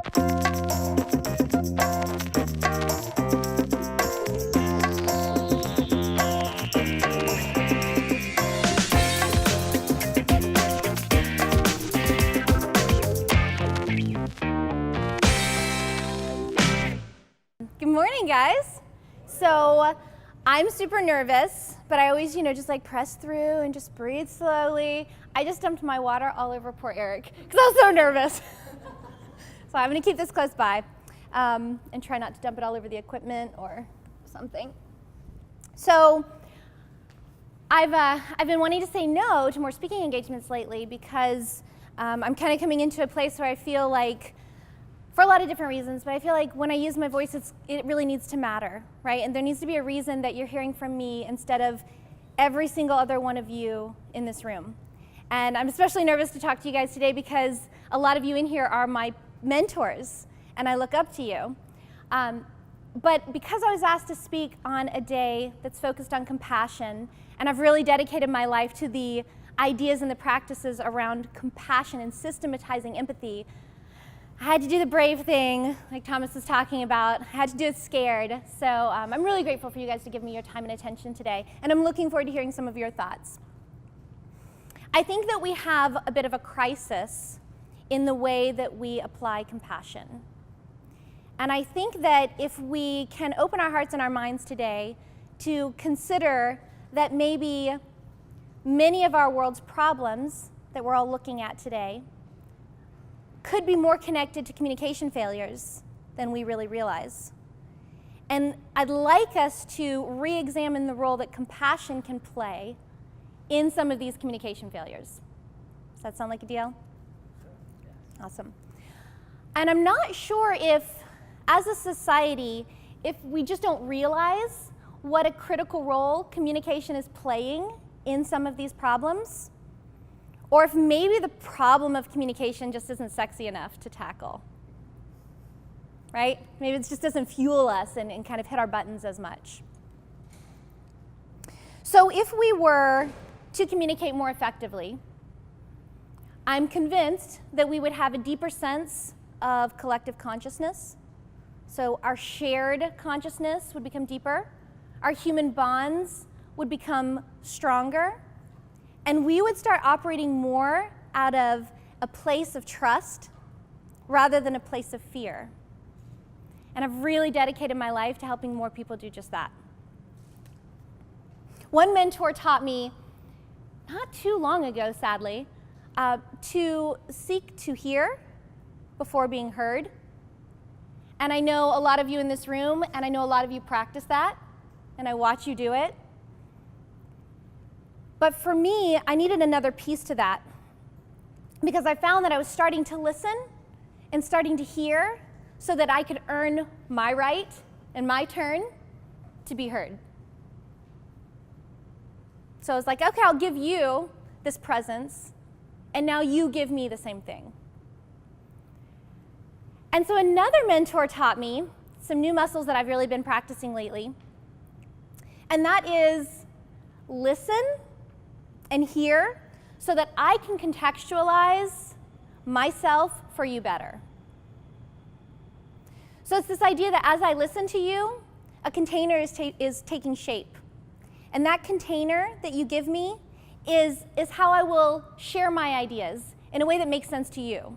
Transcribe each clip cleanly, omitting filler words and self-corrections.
Good morning, guys. So I'm super nervous, but I always, just like press through and just breathe slowly. I just dumped my water all over poor Eric because I was so nervous. So I'm going to keep this close by and try not to dump it all over the equipment or something. So I've been wanting to say no to more speaking engagements lately because I'm kind of coming into a place where I feel like, for a lot of different reasons, but I feel like when I use my voice, it really needs to matter, right? And there needs to be a reason that you're hearing from me instead of every single other one of you in this room. And I'm especially nervous to talk to you guys today because a lot of you in here are my mentors, and I look up to you. But because I was asked to speak on a day that's focused on compassion, and I've really dedicated my life to the ideas and the practices around compassion and systematizing empathy, I had to do the brave thing, like Thomas was talking about. I had to do it scared. So I'm really grateful for you guys to give me your time and attention today. And I'm looking forward to hearing some of your thoughts. I think that we have a bit of a crisis in the way that we apply compassion. And I think that if we can open our hearts and our minds today to consider that maybe many of our world's problems that we're all looking at today could be more connected to communication failures than we really realize. And I'd like us to re-examine the role that compassion can play in some of these communication failures. Does that sound like a deal? Awesome. And I'm not sure if, as a society, if we just don't realize what a critical role communication is playing in some of these problems, or if maybe the problem of communication just isn't sexy enough to tackle, right? Maybe it just doesn't fuel us and kind of hit our buttons as much. So if we were to communicate more effectively, I'm convinced that we would have a deeper sense of collective consciousness. So our shared consciousness would become deeper, our human bonds would become stronger, and we would start operating more out of a place of trust rather than a place of fear. And I've really dedicated my life to helping more people do just that. One mentor taught me, not too long ago, sadly, to seek to hear before being heard. And I know a lot of you in this room, and I know a lot of you practice that, and I watch you do it. But for me, I needed another piece to that because I found that I was starting to listen and starting to hear so that I could earn my right and my turn to be heard. So I was like, okay, I'll give you this presence, and now you give me the same thing. And so another mentor taught me some new muscles that I've really been practicing lately, and that is listen and hear so that I can contextualize myself for you better. So it's this idea that as I listen to you, a container is taking shape. And that container that you give me is how I will share my ideas in a way that makes sense to you.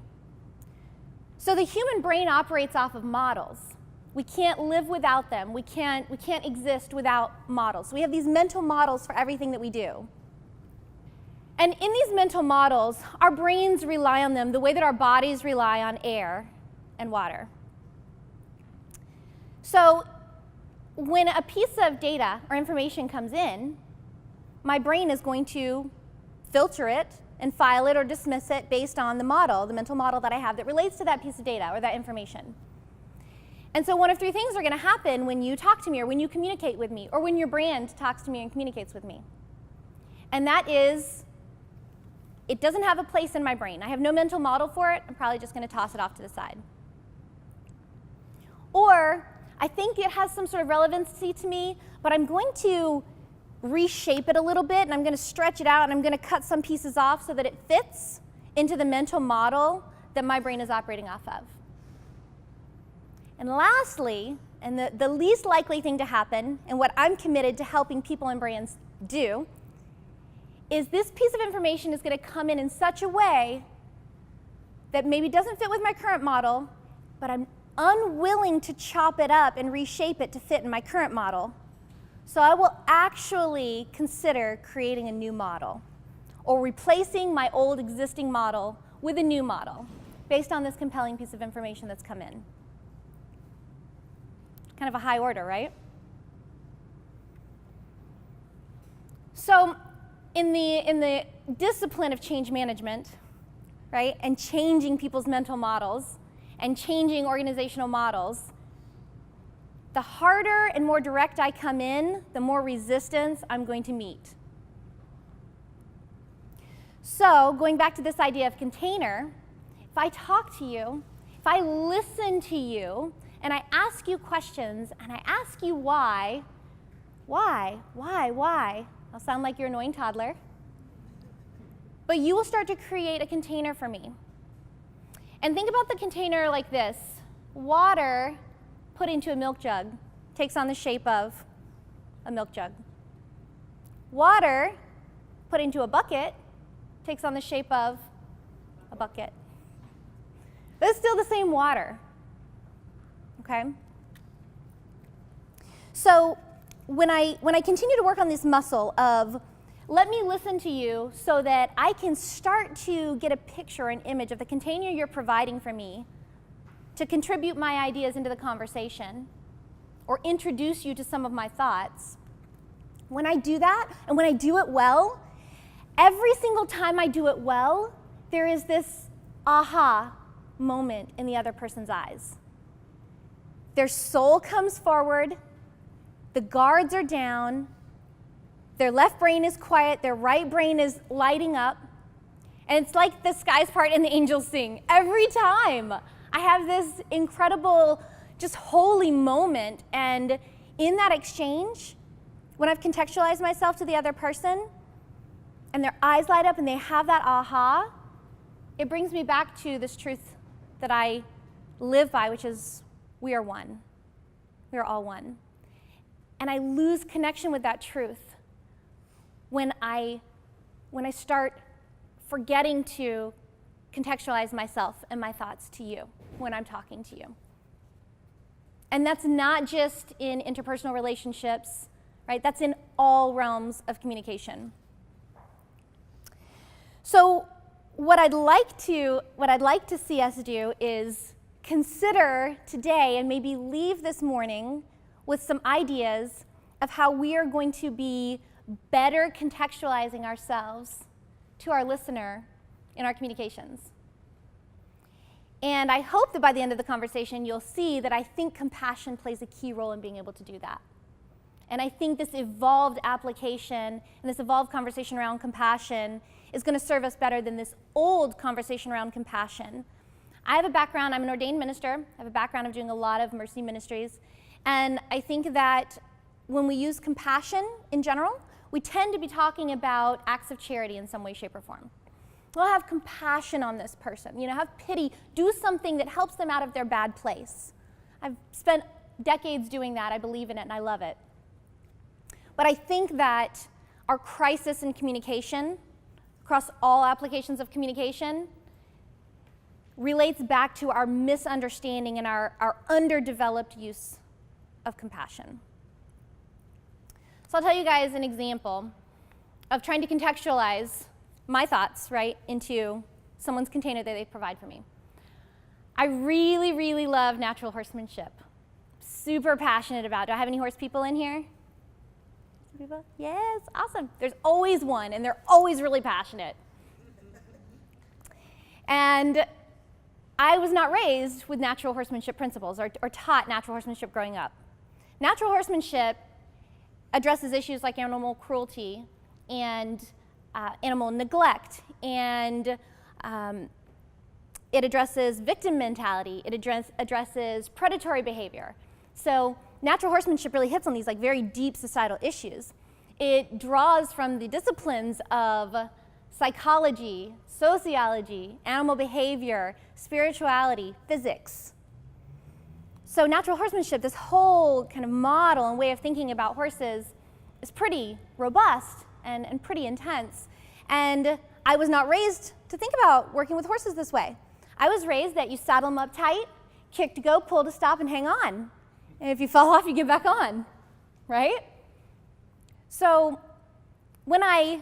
So the human brain operates off of models. We can't live without them. We can't exist without models. We have these mental models for everything that we do. And in these mental models, our brains rely on them the way that our bodies rely on air and water. So when a piece of data or information comes in, my brain is going to filter it and file it or dismiss it based on the model, the mental model that I have that relates to that piece of data or that information. And so one of three things are going to happen when you talk to me or when you communicate with me or when your brand talks to me and communicates with me. And that is, it doesn't have a place in my brain. I have no mental model for it. I'm probably just going to toss it off to the side. Or I think it has some sort of relevancy to me, but I'm going to reshape it a little bit, and I'm going to stretch it out, and I'm going to cut some pieces off so that it fits into the mental model that my brain is operating off of. And lastly, and the least likely thing to happen, and what I'm committed to helping people and brands do, is this piece of information is going to come in such a way that maybe doesn't fit with my current model, but I'm unwilling to chop it up and reshape it to fit in my current model. So I will actually consider creating a new model or replacing my old existing model with a new model based on this compelling piece of information that's come in. Kind of a high order, right? So in the discipline of change management, right, and changing people's mental models and changing organizational models, the harder and more direct I come in, the more resistance I'm going to meet. So going back to this idea of container, if I talk to you, if I listen to you, and I ask you questions, and I ask you why, I'll sound like your annoying toddler, but you will start to create a container for me. And think about the container like this. Water put into a milk jug takes on the shape of a milk jug. Water put into a bucket takes on the shape of a bucket. But it's still the same water. Okay? So when I continue to work on this muscle of let me listen to you so that I can start to get a picture, an image of the container you're providing for me to contribute my ideas into the conversation or introduce you to some of my thoughts. When I do that, and when I do it well, every single time I do it well, there is this aha moment in the other person's eyes. Their soul comes forward, the guards are down, their left brain is quiet, their right brain is lighting up, and it's like the skies part and the angels sing. Every time I have this incredible, just holy moment, and in that exchange, when I've contextualized myself to the other person, and their eyes light up and they have that aha, it brings me back to this truth that I live by, which is we are one. We are all one. And I lose connection with that truth when I start forgetting to contextualize myself and my thoughts to you when I'm talking to you. And that's not just in interpersonal relationships, right? That's in all realms of communication. So what I'd like to see us do is consider today and maybe leave this morning with some ideas of how we are going to be better contextualizing ourselves to our listener in our communications. And I hope that by the end of the conversation, you'll see that I think compassion plays a key role in being able to do that. And I think this evolved application and this evolved conversation around compassion is going to serve us better than this old conversation around compassion. I have a background, I'm an ordained minister. I have a background of doing a lot of mercy ministries. And I think that when we use compassion in general, we tend to be talking about acts of charity in some way, shape, or form. We'll have compassion on this person, have pity, do something that helps them out of their bad place. I've spent decades doing that. I believe in it and I love it. But I think that our crisis in communication, across all applications of communication, relates back to our misunderstanding and our underdeveloped use of compassion. So I'll tell you guys an example of trying to contextualize my thoughts, right, into someone's container that they provide for me. I really, really love natural horsemanship. Super passionate about it. Do I have any horse people in here? People? Yes, awesome. There's always one, and they're always really passionate. And I was not raised with natural horsemanship principles or taught natural horsemanship growing up. Natural horsemanship addresses issues like animal cruelty and animal neglect, and it addresses victim mentality. It addresses predatory behavior. So natural horsemanship really hits on these very deep societal issues. It draws from the disciplines of psychology, sociology, animal behavior, spirituality, physics. So natural horsemanship, this whole kind of model and way of thinking about horses, is pretty robust and pretty intense. And I was not raised to think about working with horses this way. I was raised that you saddle them up tight, kick to go, pull to stop, and hang on. And if you fall off, you get back on, right? So when I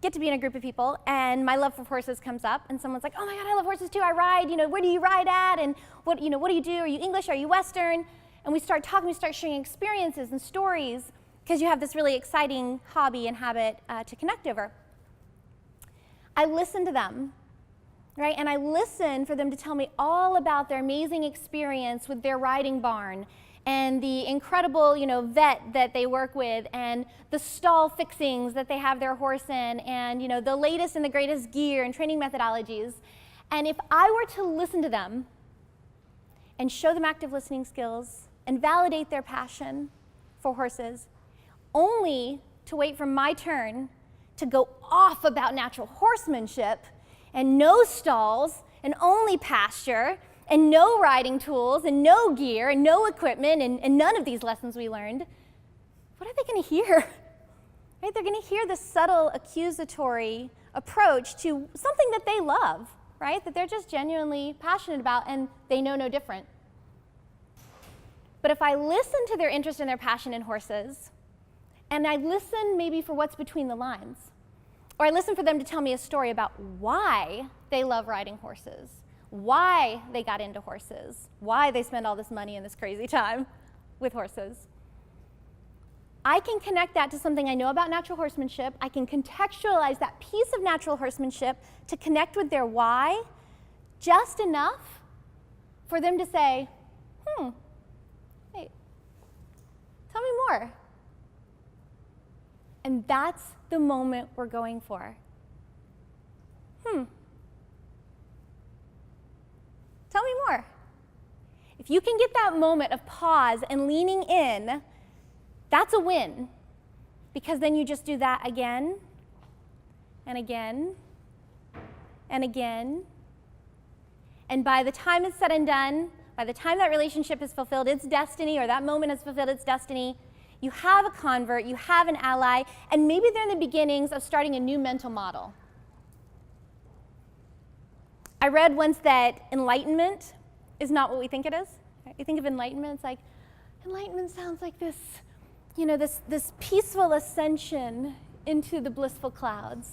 get to be in a group of people and my love for horses comes up and someone's like, oh my God, I love horses too, I ride, where do you ride at? And what do you do? Are you English? Are you Western? And we start talking, we start sharing experiences and stories because you have this really exciting hobby and habit to connect over. I listen to them, right? And I listen for them to tell me all about their amazing experience with their riding barn and the incredible, vet that they work with, and the stall fixings that they have their horse in, and the latest and the greatest gear and training methodologies. And if I were to listen to them and show them active listening skills and validate their passion for horses, only to wait for my turn to go off about natural horsemanship and no stalls and only pasture and no riding tools, and no gear, and no equipment, and none of these lessons we learned, what are they going to hear? Right? They're going to hear the subtle accusatory approach to something that they love, right? That they're just genuinely passionate about, and they know no different. But if I listen to their interest and their passion in horses, and I listen maybe for what's between the lines, or I listen for them to tell me a story about why they love riding horses, why they got into horses, why they spend all this money and this crazy time with horses, I can connect that to something I know about natural horsemanship. I can contextualize that piece of natural horsemanship to connect with their why just enough for them to say, hey, tell me more. And that's the moment we're going for. Tell me more. If you can get that moment of pause and leaning in, that's a win. Because then you just do that again, and again, and again. And by the time it's said and done, by the time that relationship has fulfilled its destiny, or that moment has fulfilled its destiny, you have a convert, you have an ally, and maybe they're in the beginnings of starting a new mental model. I read once that enlightenment is not what we think it is. You think of enlightenment, it's like, enlightenment sounds like this, this peaceful ascension into the blissful clouds.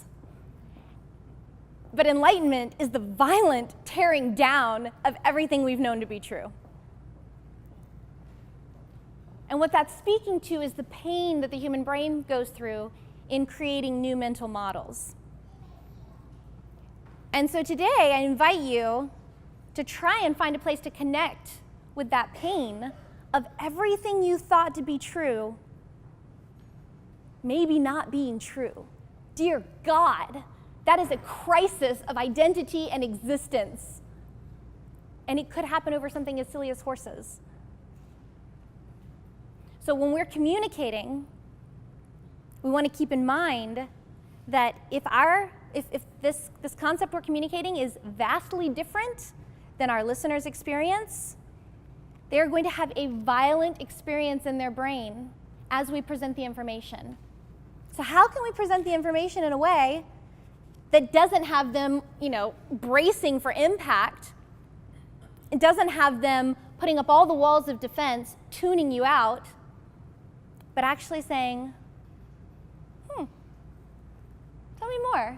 But enlightenment is the violent tearing down of everything we've known to be true. And what that's speaking to is the pain that the human brain goes through in creating new mental models. And so today, I invite you to try and find a place to connect with that pain of everything you thought to be true, maybe not being true. Dear God, that is a crisis of identity and existence. And it could happen over something as silly as horses. So when we're communicating, we want to keep in mind that if this concept we're communicating is vastly different than our listeners' experience, they're going to have a violent experience in their brain as we present the information. So how can we present the information in a way that doesn't have them, bracing for impact? It doesn't have them putting up all the walls of defense, tuning you out, but actually saying, tell me more.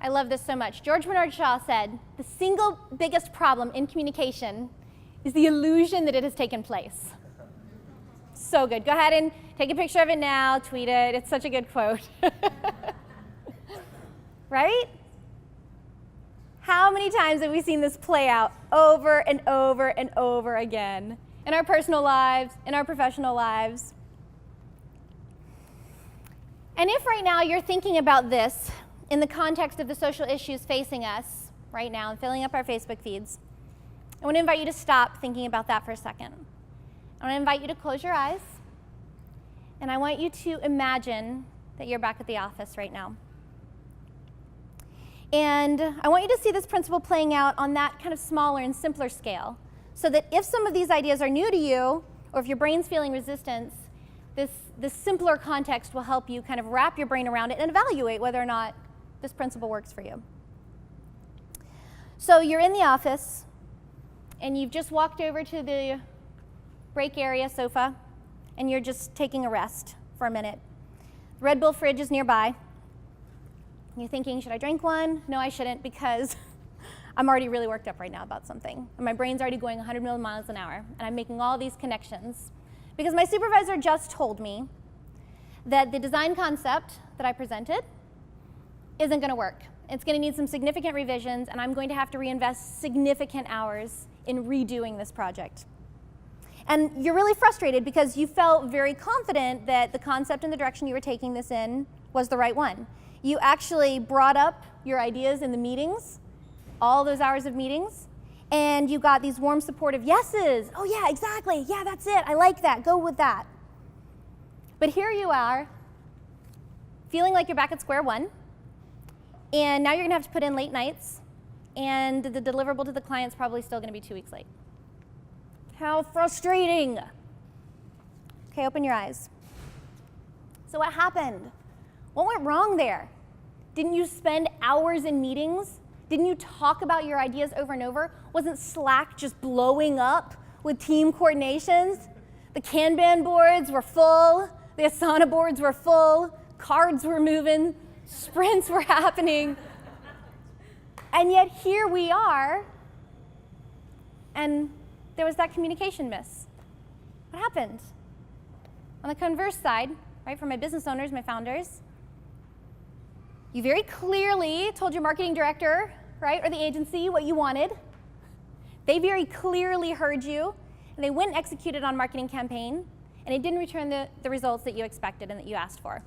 I love this so much. George Bernard Shaw said, the single biggest problem in communication is the illusion that it has taken place. So good. Go ahead and take a picture of it now, tweet it. It's such a good quote. Right? How many times have we seen this play out over and over and over again in our personal lives, in our professional lives? And if right now you're thinking about this in the context of the social issues facing us right now and filling up our Facebook feeds, I want to invite you to stop thinking about that for a second. I want to invite you to close your eyes, and I want you to imagine that you're back at the office right now. And I want you to see this principle playing out on that kind of smaller and simpler scale. so that if some of these ideas are new to you, or if your brain's feeling resistance, this simpler context will help you kind of wrap your brain around it and evaluate whether or not this principle works for you. So you're in the office, and you've just walked over to the break area sofa, and you're just taking a rest for a minute. The Red Bull fridge is nearby. You're thinking, should I drink one? No, I shouldn't, because I'm already really worked up right now about something. And my brain's already going 100 million miles an hour, and I'm making all these connections. Because my supervisor just told me that the design concept that I presented isn't going to work. It's going to need some significant revisions, and I'm going to have to reinvest significant hours in redoing this project. And you're really frustrated because you felt very confident that the concept and the direction you were taking this in was the right one. You actually brought up your ideas in the meetings, all those hours of meetings, and you got these warm, supportive yeses. Oh yeah, exactly. Yeah, that's it. I like that. Go with that. But here you are, feeling like you're back at square one, and now you're going to have to put in late nights, and the deliverable to the client's probably still going to be 2 weeks late. How frustrating. Okay, open your eyes. So what happened? What went wrong there? Didn't you spend hours in meetings? Didn't you talk about your ideas over and over? Wasn't Slack just blowing up with team coordinations? The Kanban boards were full, the Asana boards were full, cards were moving, sprints were happening. And yet here we are, and there was that communication miss. What happened? On the converse side, right, for my business owners, my founders, you very clearly told your marketing director, right, or the agency what you wanted. They very clearly heard you, and they went and executed on a marketing campaign, and it didn't return the results that you expected and that you asked for.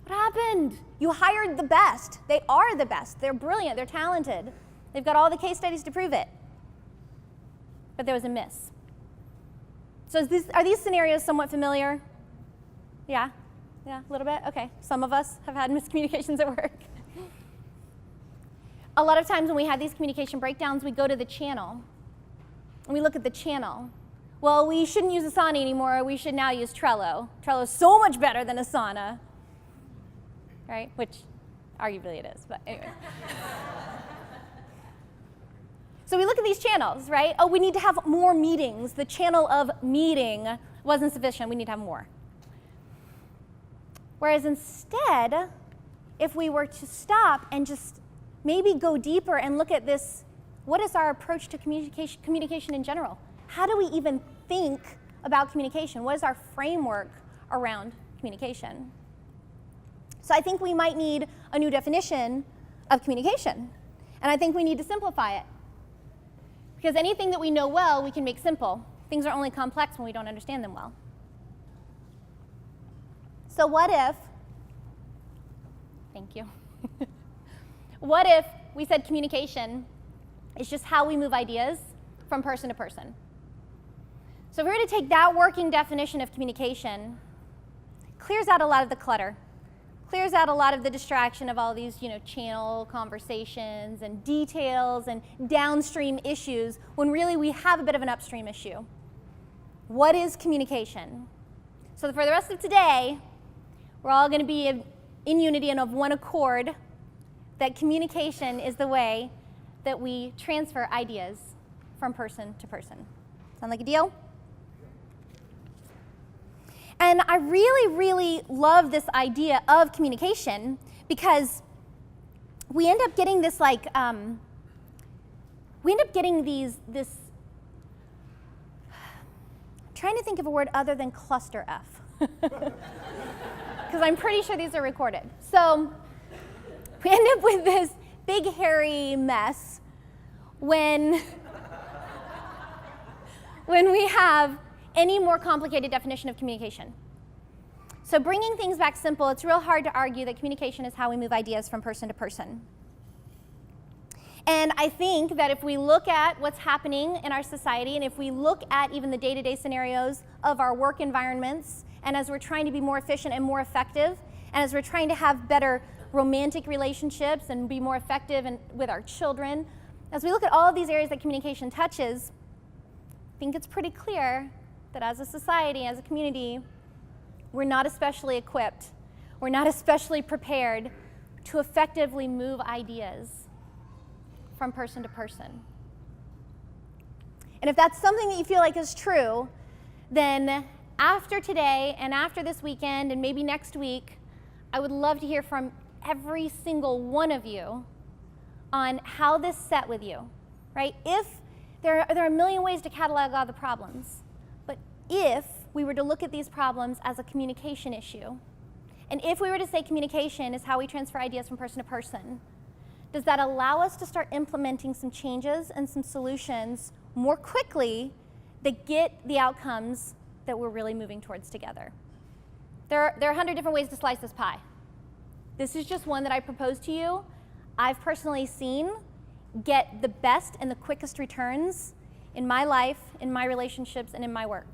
What happened? You hired the best. They are the best. They're brilliant. They're talented. They've got all the case studies to prove it. But there was a miss. So are these scenarios somewhat familiar? Yeah? Yeah, a little bit? Okay. Some of us have had miscommunications at work. A lot of times when we have these communication breakdowns, we go to the channel, and we look at the channel. Well, we shouldn't use Asana anymore. We should now use Trello. Trello is so much better than Asana, right? Which arguably it is, but anyway. So we look at these channels, right? Oh, we need to have more meetings. The channel of meeting wasn't sufficient. We need to have more. Whereas instead, if we were to stop and just maybe go deeper and look at this, what is our approach to communication in general? How do we even think about communication? What is our framework around communication? So I think we might need a new definition of communication. And I think we need to simplify it. Because anything that we know well, we can make simple. Things are only complex when we don't understand them well. So what if, thank you. What if we said communication is just how we move ideas from person to person? So if we were to take that working definition of communication, clears out a lot of the clutter, clears out a lot of the distraction of all these, channel conversations and details and downstream issues when really we have a bit of an upstream issue. What is communication? So for the rest of today, we're all going to be in unity and of one accord that communication is the way that we transfer ideas from person to person. Sound like a deal? And I really, really love this idea of communication because we end up getting this I'm trying to think of a word other than cluster F. Because I'm pretty sure these are recorded. So we end up with this big hairy mess when we have any more complicated definition of communication. So bringing things back simple, it's real hard to argue that communication is how we move ideas from person to person. And I think that if we look at what's happening in our society, and if we look at even the day-to-day scenarios of our work environments, and as we're trying to be more efficient and more effective, and as we're trying to have better romantic relationships and be more effective with our children, as we look at all of these areas that communication touches, think it's pretty clear that as a society, as a community, we're not especially equipped, we're not especially prepared to effectively move ideas from person to person. And if that's something that you feel like is true, then after today and after this weekend and maybe next week, I would love to hear from every single one of you on how this set with you, right? If there are a million ways to catalog all the problems, but if we were to look at these problems as a communication issue, and if we were to say communication is how we transfer ideas from person to person, does that allow us to start implementing some changes and some solutions more quickly that get the outcomes that we're really moving towards together? There are 100 different ways to slice this pie. This is just one that I propose to you. I've personally seen get the best and the quickest returns in my life, in my relationships, and in my work.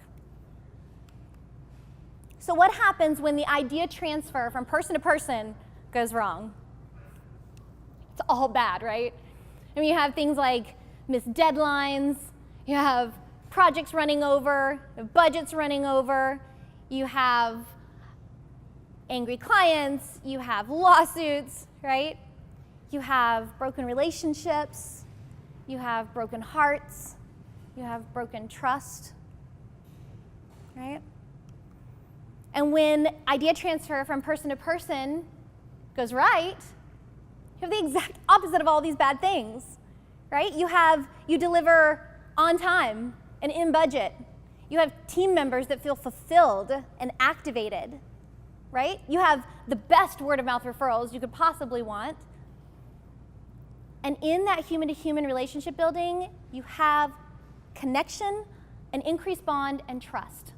So what happens when the idea transfer from person to person goes wrong? It's all bad, right? I mean, you have things like missed deadlines, you have projects running over, budgets running over, you have angry clients, you have lawsuits, right? You have broken relationships, you have broken hearts, you have broken trust, right? And when idea transfer from person to person goes right, you have the exact opposite of all these bad things, right? You deliver on time and in budget. You have team members that feel fulfilled and activated, right? You have the best word-of-mouth referrals you could possibly want. And in that human-to-human relationship building, you have connection, an increased bond, and trust.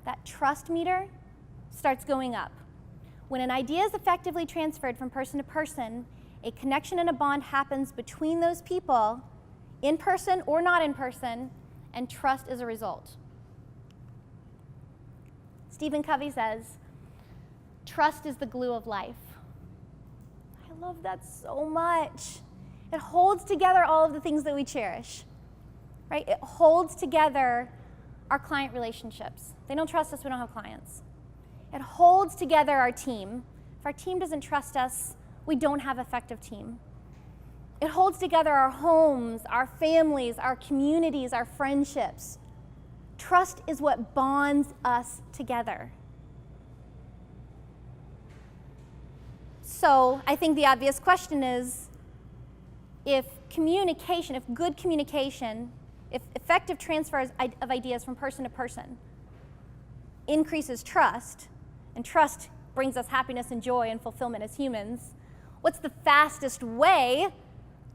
That trust meter starts going up. When an idea is effectively transferred from person to person, a connection and a bond happens between those people, in person or not in person, and trust is a result. Stephen Covey says, "Trust is the glue of life." I love that so much. It holds together all of the things that we cherish, right? It holds together our client relationships. They don't trust us, we don't have clients. It holds together our team. If our team doesn't trust us, we don't have an effective team. It holds together our homes, our families, our communities, our friendships. Trust is what bonds us together. So I think the obvious question is, if good communication, if effective transfers of ideas from person to person increases trust, and trust brings us happiness and joy and fulfillment as humans, what's the fastest way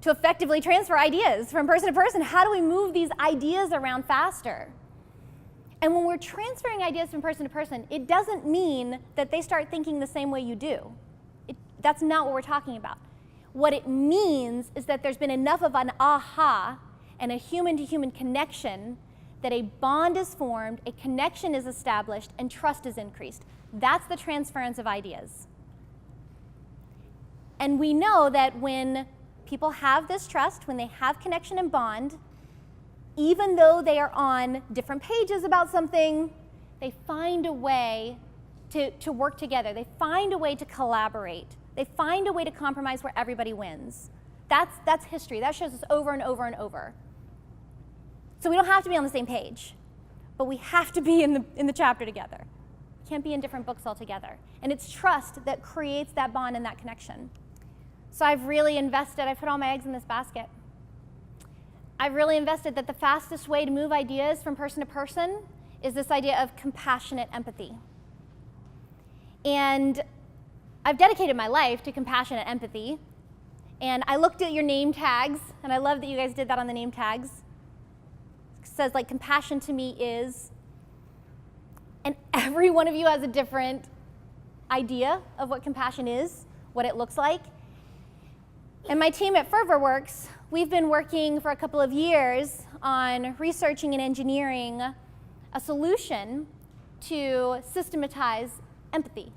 to effectively transfer ideas from person to person? How do we move these ideas around faster? And when we're transferring ideas from person to person, it doesn't mean that they start thinking the same way you do. That's not what we're talking about. What it means is that there's been enough of an aha and a human-to-human connection that a bond is formed, a connection is established, and trust is increased. That's the transference of ideas. And we know that when people have this trust, when they have connection and bond, even though they are on different pages about something, they find a way to work together. They find a way to collaborate. They find a way to compromise where everybody wins. That's history. That shows us over and over and over. So we don't have to be on the same page, but we have to be in the chapter together. We can't be in different books altogether. And it's trust that creates that bond and that connection. So I've really invested, I put all my eggs in this basket. I've really invested that the fastest way to move ideas from person to person is this idea of compassionate empathy. And I've dedicated my life to compassionate empathy. And I looked at your name tags, and I love that you guys did that on the name tags. It says, like, compassion to me is, and every one of you has a different idea of what compassion is, what it looks like. And my team at FervorWorks, we've been working for a couple of years on researching and engineering a solution to systematize empathy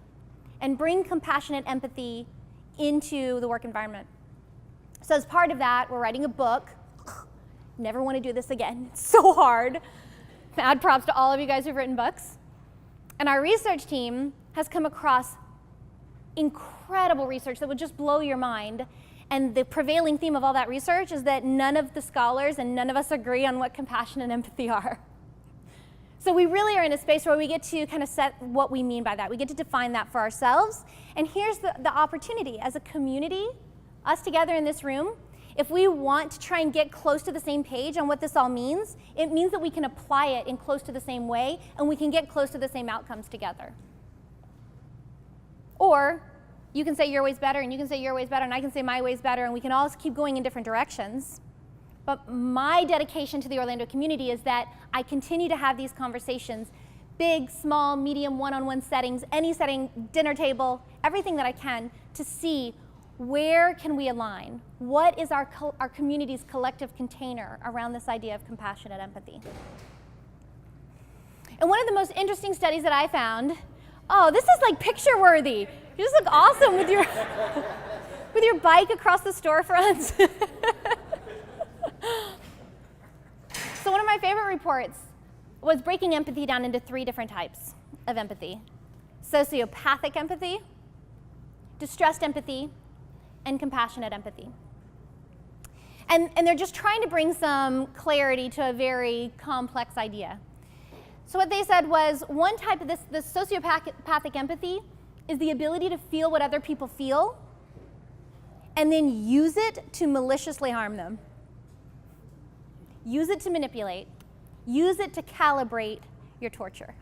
and bring compassionate empathy into the work environment. So as part of that, we're writing a book Never want to do this again. It's so hard. Mad props to all of you guys who've written books. And our research team has come across incredible research that would just blow your mind. And the prevailing theme of all that research is that none of the scholars and none of us agree on what compassion and empathy are. So we really are in a space where we get to kind of set what we mean by that. We get to define that for ourselves. And here's the opportunity. As a community, us together in this room, if we want to try and get close to the same page on what this all means, it means that we can apply it in close to the same way, and we can get close to the same outcomes together. Or you can say your way's better, and you can say your way's better, and I can say my way's better, and we can all keep going in different directions. But my dedication to the Orlando community is that I continue to have these conversations, big, small, medium, one-on-one settings, any setting, dinner table, everything that I can, to see where can we align? What is our community's collective container around this idea of compassionate empathy? And one of the most interesting studies that I found, oh, this is like picture-worthy. You just look awesome with your, with your bike across the storefronts. So one of my favorite reports was breaking empathy down into 3 different types of empathy: sociopathic empathy, distressed empathy, and compassionate empathy. And they're just trying to bring some clarity to a very complex idea. So what they said was, one type of this sociopathic empathy is the ability to feel what other people feel and then use it to maliciously harm them. Use it to manipulate. Use it to calibrate your torture.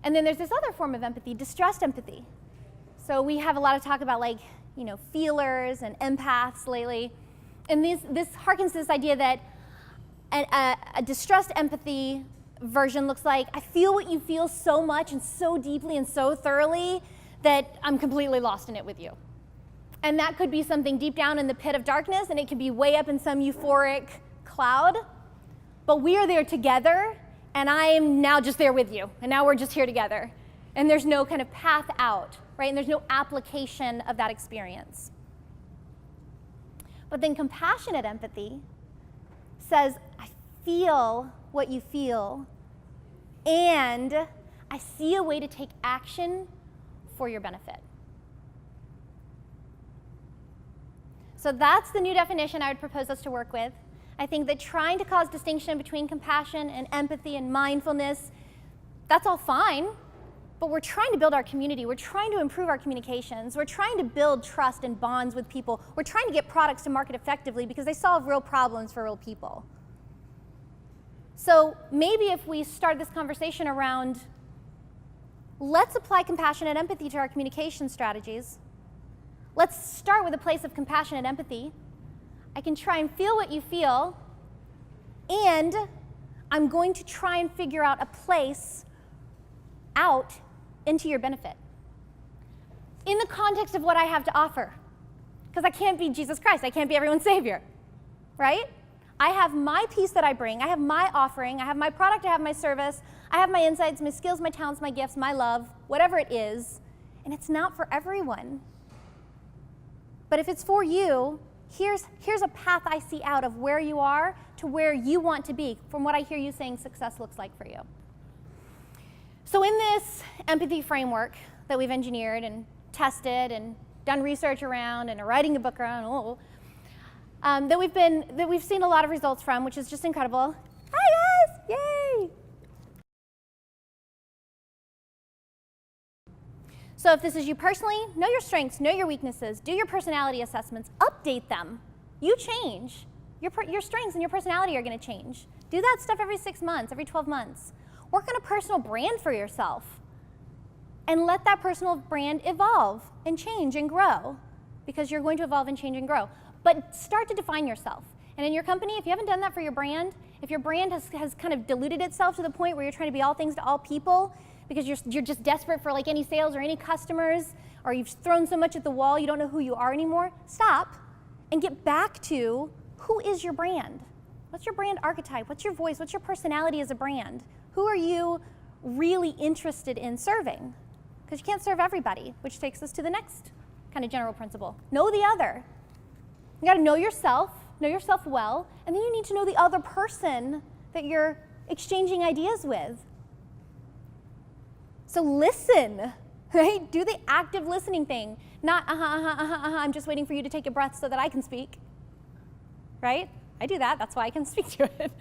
And then there's this other form of empathy, distressed empathy. So we have a lot of talk about, like, feelers and empaths lately. And this harkens to this idea that a distressed empathy version looks like, I feel what you feel so much and so deeply and so thoroughly that I'm completely lost in it with you. And that could be something deep down in the pit of darkness, and it could be way up in some euphoric cloud. But we are there together, and I am now just there with you. And now we're just here together. And there's no kind of path out, right? And there's no application of that experience. But then compassionate empathy says, I feel what you feel, and I see a way to take action for your benefit. So that's the new definition I would propose us to work with. I think that trying to cause distinction between compassion and empathy and mindfulness, that's all fine, but we're trying to build our community. We're trying to improve our communications. We're trying to build trust and bonds with people. We're trying to get products to market effectively because they solve real problems for real people. So maybe if we start this conversation around, let's apply compassion and empathy to our communication strategies. Let's start with a place of compassion and empathy. I can try and feel what you feel, and I'm going to try and figure out a place out into your benefit in the context of what I have to offer. Because I can't be Jesus Christ. I can't be everyone's Savior, right? I have my piece that I bring. I have my offering. I have my product. I have my service. I have my insights, my skills, my talents, my gifts, my love, whatever it is, and it's not for everyone. But if it's for you, here's a path I see out of where you are to where you want to be, from what I hear you saying success looks like for you. So in this empathy framework that we've engineered and tested and done research around and are writing a book around, that we've seen a lot of results from, which is just incredible. Hi guys, yay! So if this is you personally, know your strengths, know your weaknesses, do your personality assessments, update them. You change. Your strengths and your personality are going to change. Do that stuff every 6 months, every 12 months. Work on a personal brand for yourself. And let that personal brand evolve and change and grow, because you're going to evolve and change and grow. But start to define yourself. And in your company, if you haven't done that for your brand, if your brand has kind of diluted itself to the point where you're trying to be all things to all people, because you're just desperate for like any sales or any customers, or you've thrown so much at the wall you don't know who you are anymore, stop and get back to, who is your brand? What's your brand archetype? What's your voice? What's your personality as a brand? Who are you really interested in serving? Because you can't serve everybody, which takes us to the next kind of general principle. Know the other. You got to know yourself, know yourself well, and then you need to know the other person that you're exchanging ideas with. So listen, right? Do the active listening thing. Not, I'm just waiting for you to take a breath so that I can speak, right? I do that, that's why I can speak to it.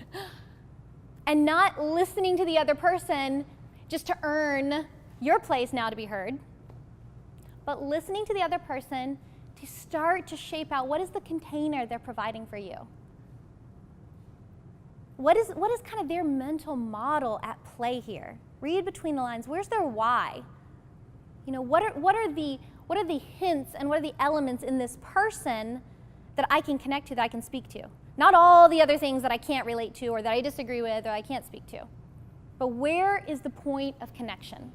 And not listening to the other person just to earn your place now to be heard, but listening to the other person to start to shape out what is the container they're providing for you. What is kind of their mental model at play here? Read between the lines. Where's their why? You know, what are the hints and what are the elements in this person that I can connect to, that I can speak to? Not all the other things that I can't relate to or that I disagree with or I can't speak to. But where is the point of connection?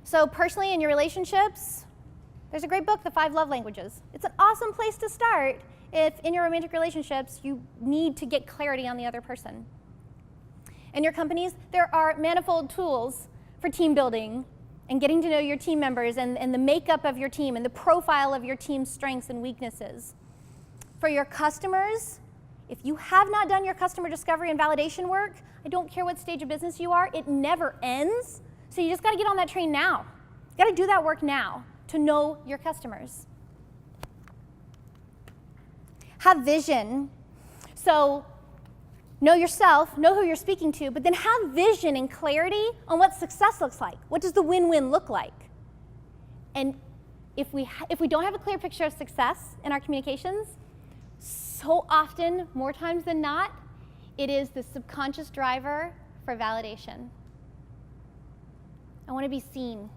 So personally in your relationships, there's a great book, The 5 Love Languages. It's an awesome place to start if in your romantic relationships you need to get clarity on the other person. In your companies, there are manifold tools for team building and getting to know your team members and the makeup of your team and the profile of your team's strengths and weaknesses. For your customers, if you have not done your customer discovery and validation work, I don't care what stage of business you are, it never ends. So you just got to get on that train now. You got to do that work now to know your customers. Have vision. So know yourself, know who you're speaking to, but then have vision and clarity on what success looks like. What does the win-win look like? And if we don't have a clear picture of success in our communications, so often, more times than not, it is the subconscious driver for validation. I want to be seen.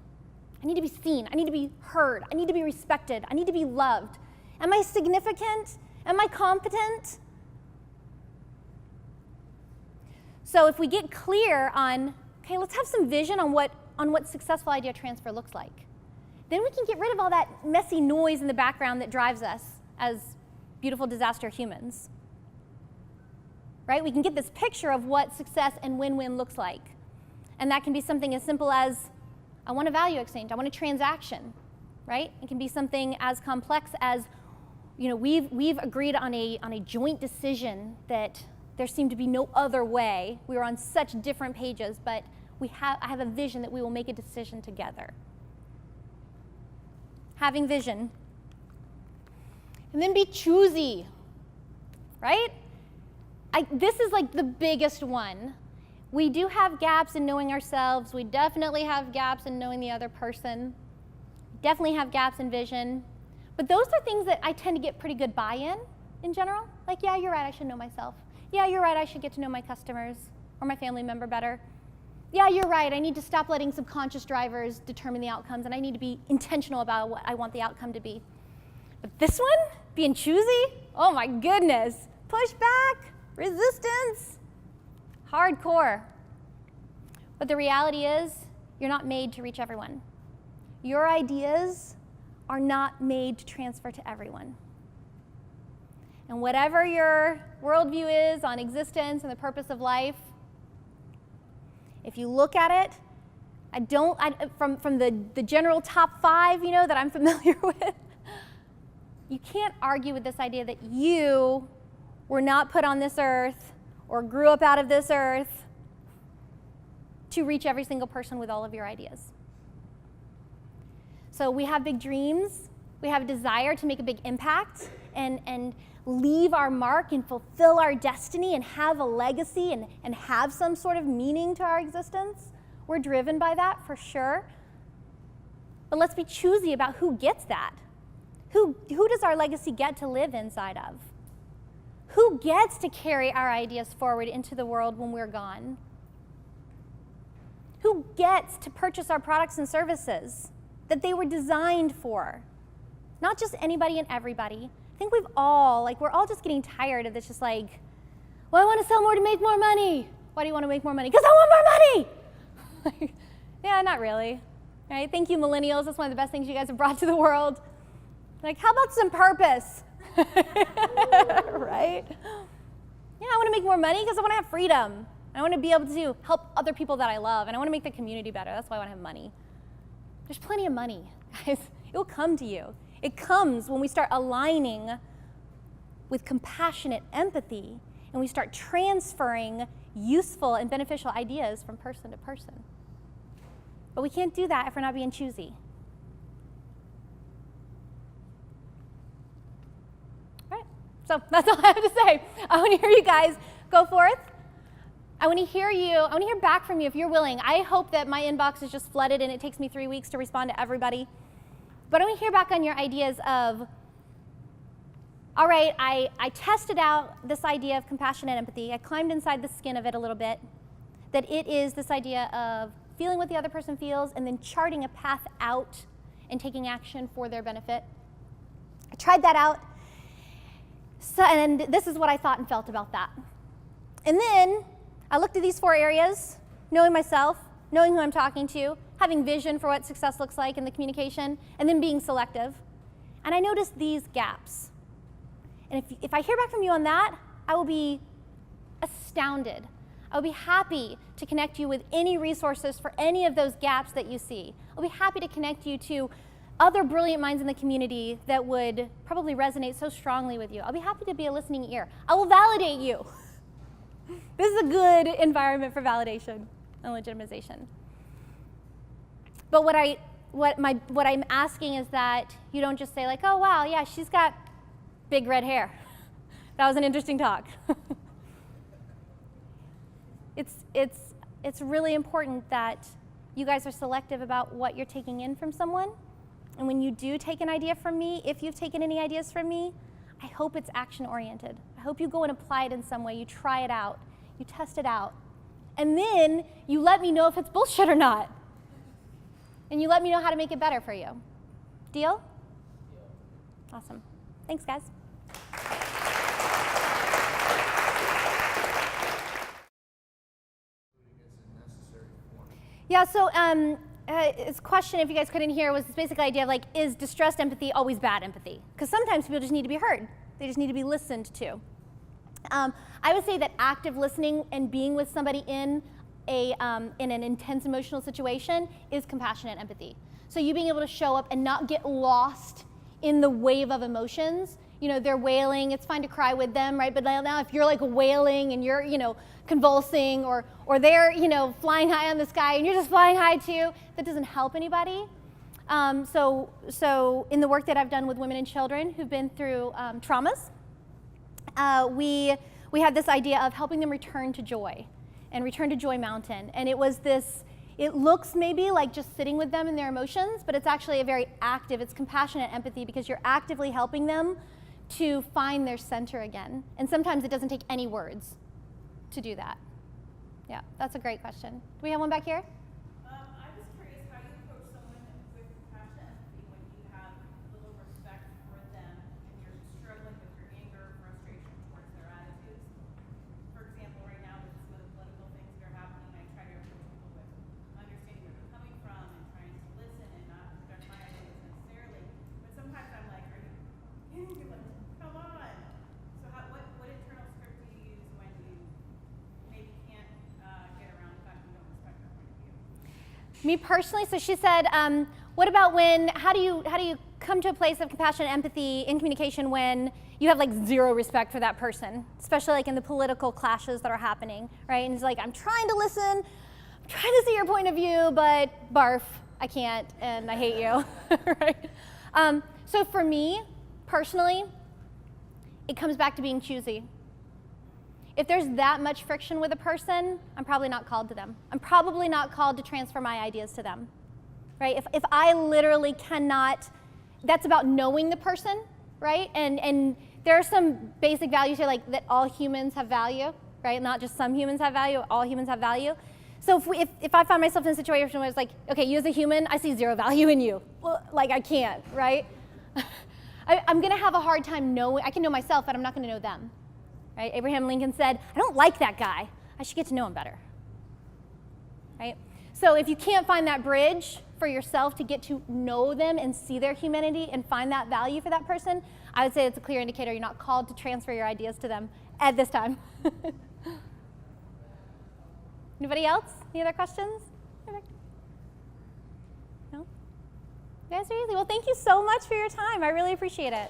I need to be seen. I need to be heard. I need to be respected. I need to be loved. Am I significant? Am I competent? So if we get clear on, okay, let's have some vision on what successful idea transfer looks like. Then we can get rid of all that messy noise in the background that drives us as beautiful disaster humans. Right? We can get this picture of what success and win-win looks like. And that can be something as simple as, I want a value exchange, I want a transaction, right? It can be something as complex as, you know, we've agreed on a joint decision that there seemed to be no other way. We were on such different pages, but I have a vision that we will make a decision together. Having vision. And then be choosy, right? This is like the biggest one. We do have gaps in knowing ourselves. We definitely have gaps in knowing the other person. Definitely have gaps in vision. But those are things that I tend to get pretty good in general. Like, yeah, you're right, I should know myself. Yeah, you're right, I should get to know my customers or my family member better. Yeah, you're right, I need to stop letting subconscious drivers determine the outcomes, and I need to be intentional about what I want the outcome to be. But this one, being choosy, oh my goodness. Pushback, resistance, hardcore. But the reality is, you're not made to reach everyone. Your ideas are not made to transfer to everyone. And whatever your worldview is on existence and the purpose of life, if you look at it, from the general top 5, you know, that I'm familiar with, you can't argue with this idea that you were not put on this earth or grew up out of this earth to reach every single person with all of your ideas. So we have big dreams, we have a desire to make a big impact and leave our mark and fulfill our destiny and have a legacy and have some sort of meaning to our existence. We're driven by that for sure. But let's be choosy about who gets that. Who does our legacy get to live inside of? Who gets to carry our ideas forward into the world when we're gone? Who gets to purchase our products and services that they were designed for? Not just anybody and everybody. I think we're all just getting tired of this, just like, well, I want to sell more to make more money. Why do you want to make more money? Because I want more money! Yeah, not really. Right? Thank you, millennials. That's one of the best things you guys have brought to the world. Like, how about some purpose? Right? Yeah, I want to make more money because I want to have freedom. I want to be able to help other people that I love, and I want to make the community better. That's why I want to have money. There's plenty of money, guys. It will come to you. It comes when we start aligning with compassionate empathy, and we start transferring useful and beneficial ideas from person to person. But we can't do that if we're not being choosy. All right, so that's all I have to say. I want to hear you guys go forth. I want to hear you. I want to hear back from you if you're willing. I hope that my inbox is just flooded and it takes me 3 weeks to respond to everybody. But I want to hear back on your ideas of, all right, I tested out this idea of compassion and empathy. I climbed inside the skin of it a little bit. That it is this idea of feeling what the other person feels and then charting a path out and taking action for their benefit. I tried that out. So, and this is what I thought and felt about that. And then I looked at these 4 areas, knowing myself, knowing who I'm talking to, having vision for what success looks like in the communication, and then being selective. And I noticed these gaps. And if I hear back from you on that, I will be astounded. I will be happy to connect you with any resources for any of those gaps that you see. I'll be happy to connect you to other brilliant minds in the community that would probably resonate so strongly with you. I'll be happy to be a listening ear. I will validate you. This is a good environment for validation and legitimization. But what I'm asking is that you don't just say like, oh wow, yeah, she's got big red hair. That was an interesting talk. It's really important that you guys are selective about what you're taking in from someone. And when you do take an idea from me, if you've taken any ideas from me, I hope it's action-oriented. I hope you go and apply it in some way. You try it out. You test it out. And then you let me know if it's bullshit or not. And you let me know how to make it better for you. Deal? Awesome. Thanks, guys. Yeah, so this question, if you guys couldn't hear, was this basic idea of like, is distressed empathy always bad empathy? Because sometimes people just need to be heard. They just need to be listened to. I would say that active listening and being with somebody in an intense emotional situation is compassionate empathy. So you being able to show up and not get lost in the wave of emotions. You know, they're wailing, it's fine to cry with them, right? But now if you're like wailing and you're, convulsing or they're, flying high on the sky and you're just flying high too, that doesn't help anybody. So in the work that I've done with women and children who've been through traumas, we had this idea of helping them return to joy and return to Joy Mountain. And it was this, it looks maybe like just sitting with them in their emotions, but it's actually a very active, it's compassionate empathy because you're actively helping them to find their center again. And sometimes it doesn't take any words to do that. Yeah, that's a great question. Do we have one back here? I was curious how you approach someone with compassionate empathy when you have little respect for them and you're struggling with your anger or frustration towards their attitudes. For example, right now with some of the political things that are happening, I try to approach people with understanding where they're coming from and trying to listen and not project my ideas necessarily. But sometimes I'm like, are you like, come on. So what internal script do you use when you maybe can't get around the fact you don't respect their point of view? Me personally, so she said, what about how do you come to a place of compassion and empathy in communication when you have like zero respect for that person, especially like in the political clashes that are happening, right? And it's like, I'm trying to listen, I'm trying to see your point of view, but barf, I can't, and I hate you, right? So for me, personally, it comes back to being choosy. If there's that much friction with a person, I'm probably not called to them. I'm probably not called to transfer my ideas to them, right? If I literally cannot, that's about knowing the person, right? And there are some basic values here, like that all humans have value, right? Not just some humans have value, all humans have value. So if I find myself in a situation where it's like, okay, you as a human, I see zero value in you. Well, like I can't, right? I'm gonna have a hard time knowing, I can know myself, but I'm not gonna know them. Right? Abraham Lincoln said, I don't like that guy. I should get to know him better. Right? So if you can't find that bridge for yourself to get to know them and see their humanity and find that value for that person, I would say it's a clear indicator you're not called to transfer your ideas to them at this time. Anybody else? Any other questions? No? You guys are easy. Well, thank you so much for your time. I really appreciate it.